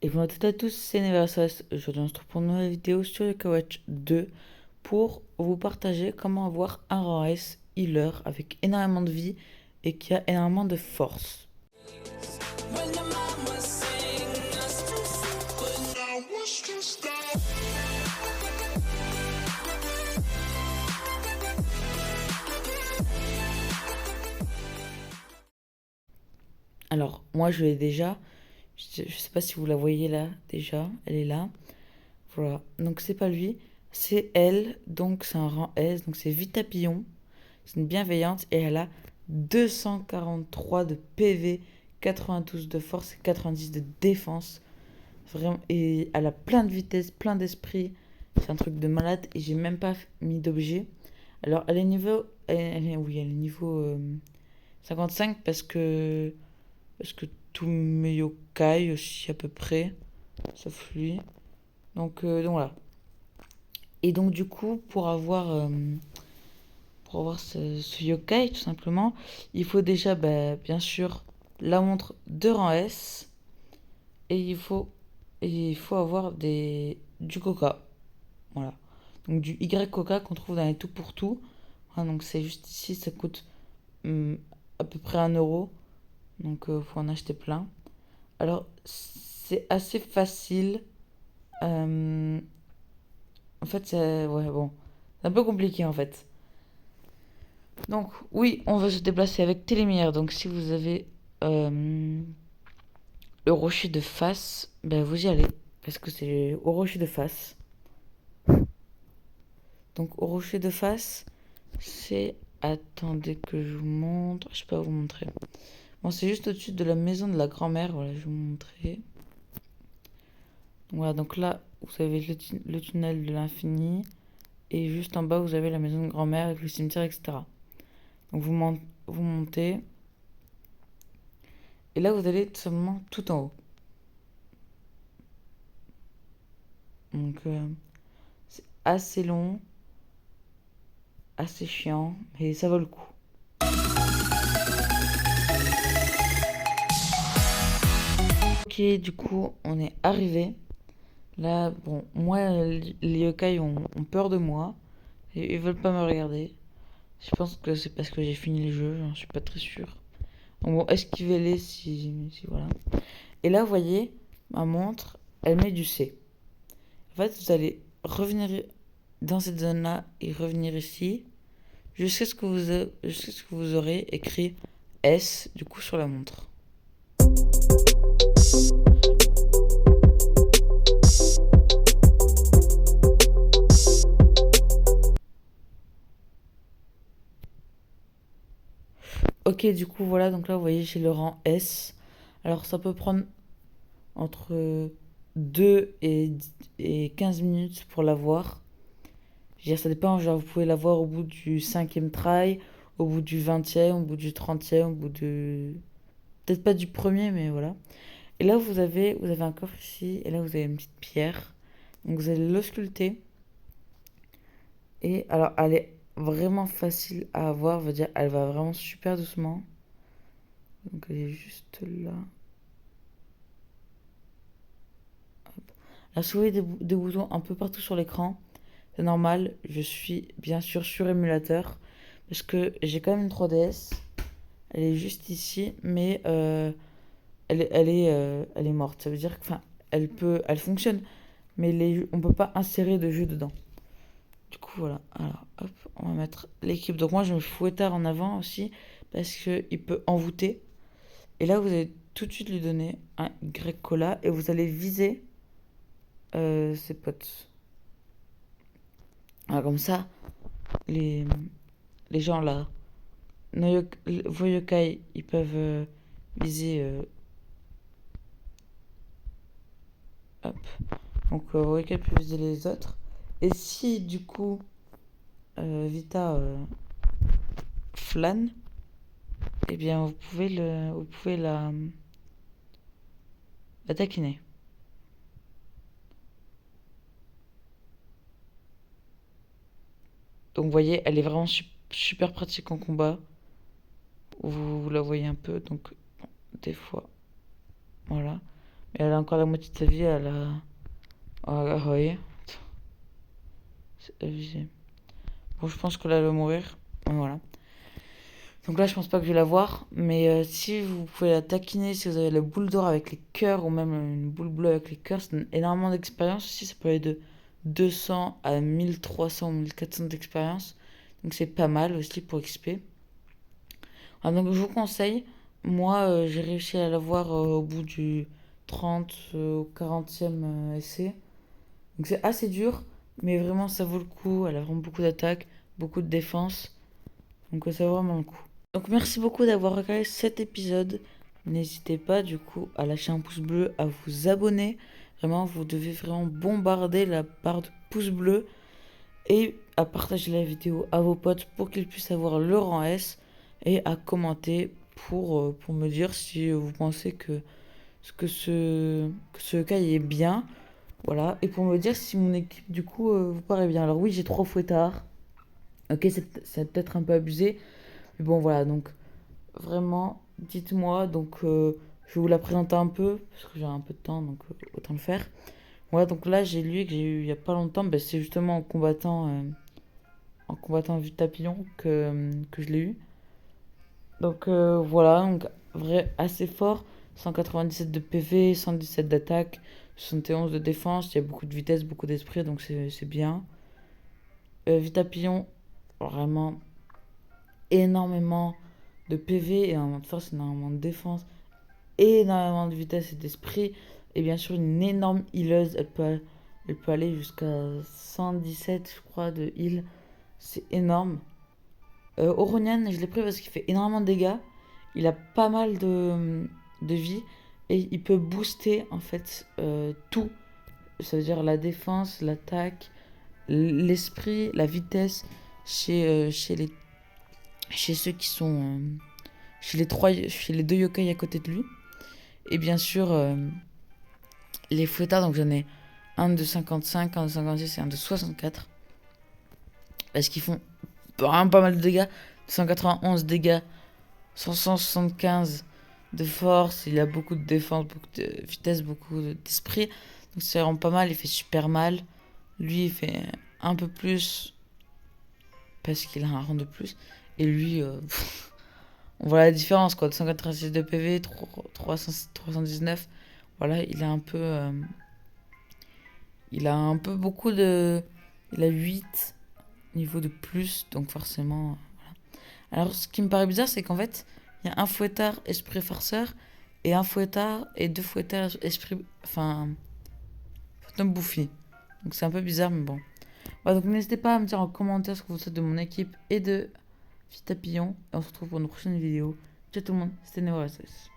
Et bonjour à toutes et à tous, c'est Neversos. Aujourd'hui, on se retrouve pour une nouvelle vidéo sur Yokai Watch 2 pour vous partager comment avoir un rang S healer avec énormément de vie et qui a énormément de force. Alors, moi je l'ai déjà. Je sais pas si vous la voyez là déjà. Elle est là. Voilà. Donc, c'est pas lui, c'est elle. Donc, c'est un rang S. Donc, c'est Vitapillon. C'est une bienveillante et elle a 243 de PV, 92 de force et 90 de défense. Vraiment, et elle a plein de vitesse, plein d'esprit. C'est un truc de malade et j'ai même pas mis d'objet. Alors elle est niveau, oui, elle est niveau 55 parce que tous mes yokai aussi à peu près, sauf lui. Donc voilà. Et donc du coup pour avoir ce yokai tout simplement, il faut déjà bien sûr la montre de rang S et il faut avoir du coca. Voilà. Donc du Y Coca qu'on trouve dans les tout pour tout. Voilà, donc c'est juste ici, ça coûte à peu près 1 euro. Donc faut en acheter plein. Alors c'est assez facile. Euh, En fait, c'est ouais, bon. C'est un peu compliqué en fait. Donc oui, on va se déplacer avec Télémire. Donc si vous avez le rocher de face, ben vous y allez. Parce que c'est au rocher de face. Donc au rocher de face, c'est... Attendez que je vous montre. Je peux pas vous montrer. Bon, c'est juste au-dessus de la maison de la grand-mère. Voilà, je vais vous montrer. Voilà, donc là, vous avez le tunnel de l'infini. Et juste en bas, vous avez la maison de grand-mère avec le cimetière, etc. Donc vous montez. Et là, vous allez tout simplement tout en haut. Donc c'est assez long, assez chiant, mais ça vaut le coup. Ok, du coup, on est arrivé. Là, bon, moi, les yokai ont peur de moi. Et ils veulent pas me regarder. Je pense que c'est parce que j'ai fini le jeu, j'en suis pas très sûr. Donc bon, esquivez-les si voilà. Et là, vous voyez, ma montre, elle met du C. En fait, vous allez revenir dans cette zone-là et revenir ici jusqu'à ce que vous aurez écrit S, du coup, sur la montre. Ok, du coup, voilà, donc là, vous voyez, j'ai le rang S. Alors, ça peut prendre entre 2 et 15 minutes pour l'avoir. Je veux dire, ça dépend, genre, vous pouvez l'avoir au bout du 5e try, au bout du 20e, au bout du 30e, au bout de... Peut-être pas du premier, mais voilà. Et là, vous avez un coffre ici, et là, vous avez une petite pierre. Donc, vous allez l'ausculter. Et alors, elle est vraiment facile à avoir, veut dire, elle va vraiment super doucement. Donc, elle est juste là. Là, si vous voyez des boutons un peu partout sur l'écran, c'est normal. Je suis bien sûr sur émulateur. Parce que j'ai quand même une 3DS. Elle est juste ici, mais elle est morte. Ça veut dire que, enfin, elle fonctionne, mais on peut pas insérer de jeu dedans. Du coup, voilà. Alors, hop, on va mettre l'équipe. Donc, moi, je mets Fouettard en avant aussi, parce qu'il peut envoûter. Et là, vous allez tout de suite lui donner un Y cola, et vous allez viser ses potes. Alors, comme ça, les, les gens là, vos yokai, ils peuvent viser. Hop. Donc, vos yokai peuvent viser les autres. Et si, du coup, Vita flâne, eh bien, vous pouvez la taquiner. Donc, vous voyez, elle est vraiment super pratique en combat. Vous la voyez un peu, donc, des fois. Voilà. Et elle a encore la moitié de sa vie, elle a... Ah, vous voyez, c'est abusé. Bon, je pense que là, elle va mourir. Voilà. Donc là, je pense pas que je vais la voir. Mais si vous pouvez la taquiner, si vous avez la boule d'or avec les cœurs ou même une boule bleue avec les cœurs, ça donne énormément d'expérience aussi. Ça peut aller de 200 à 1300 ou 1400 d'expérience. Donc c'est pas mal aussi pour XP. Ah, donc je vous conseille. Moi, j'ai réussi à la voir au bout du 30 au 40e essai. Donc c'est assez dur. Mais vraiment, ça vaut le coup. Elle a vraiment beaucoup d'attaques, beaucoup de défense. Donc ça vaut vraiment le coup. Donc merci beaucoup d'avoir regardé cet épisode. N'hésitez pas du coup à lâcher un pouce bleu, à vous abonner. Vraiment, vous devez vraiment bombarder la barre de pouce bleu et à partager la vidéo à vos potes pour qu'ils puissent avoir le rang S et à commenter pour me dire si vous pensez que ce cas est bien. Voilà, et pour me dire si mon équipe du coup vous paraît bien. Alors oui, j'ai 3 fouettards. Ok, c'est peut-être un peu abusé. Mais bon, voilà, donc vraiment, dites-moi. Donc, je vais vous la présenter un peu, parce que j'ai un peu de temps, donc autant le faire. Voilà, donc là, j'ai lu et que j'ai eu il y a pas longtemps, ben, c'est justement en combattant Vue Papillon que je l'ai eu. Donc, voilà, donc vrai, assez fort. 197 de PV, 117 d'attaque, 71 de défense. Il y a beaucoup de vitesse, beaucoup d'esprit, donc c'est bien. Vue Papillon, vraiment énormément de PV, énormément de force, énormément de défense, énormément de vitesse et d'esprit. Et bien sûr, une énorme healeuse. Elle peut aller jusqu'à 117, je crois, de heal. C'est énorme. Oronian, je l'ai pris parce qu'il fait énormément de dégâts. Il a pas mal de vie. Et il peut booster, en fait, tout. Ça veut dire la défense, l'attaque, l'esprit, la vitesse chez ceux qui sont chez les deux yokai à côté de lui. Et bien sûr, les fouettards, donc j'en ai un de 55, un de 56 et un de 64. Parce qu'ils font vraiment pas mal de dégâts. 191 dégâts, 175 de force. Il a beaucoup de défense, beaucoup de vitesse, beaucoup d'esprit. Donc c'est vraiment pas mal, il fait super mal. Lui, il fait un peu plus parce qu'il a un rang de plus. Et lui, on voit la différence quoi. 286 de PV, 319. Voilà, il a un peu beaucoup de. Il a 8 niveaux de plus, donc forcément. Voilà. Alors, ce qui me paraît bizarre, c'est qu'en fait, il y a un fouettard esprit farceur et un fouettard et deux fouettards esprit. Enfin. Fantôme bouffi. Donc, c'est un peu bizarre, mais bon. Voilà, donc, n'hésitez pas à me dire en commentaire ce que vous faites de mon équipe et de Vita Papillon. Et on se retrouve pour une prochaine vidéo. Ciao tout le monde, c'était NeoRSS.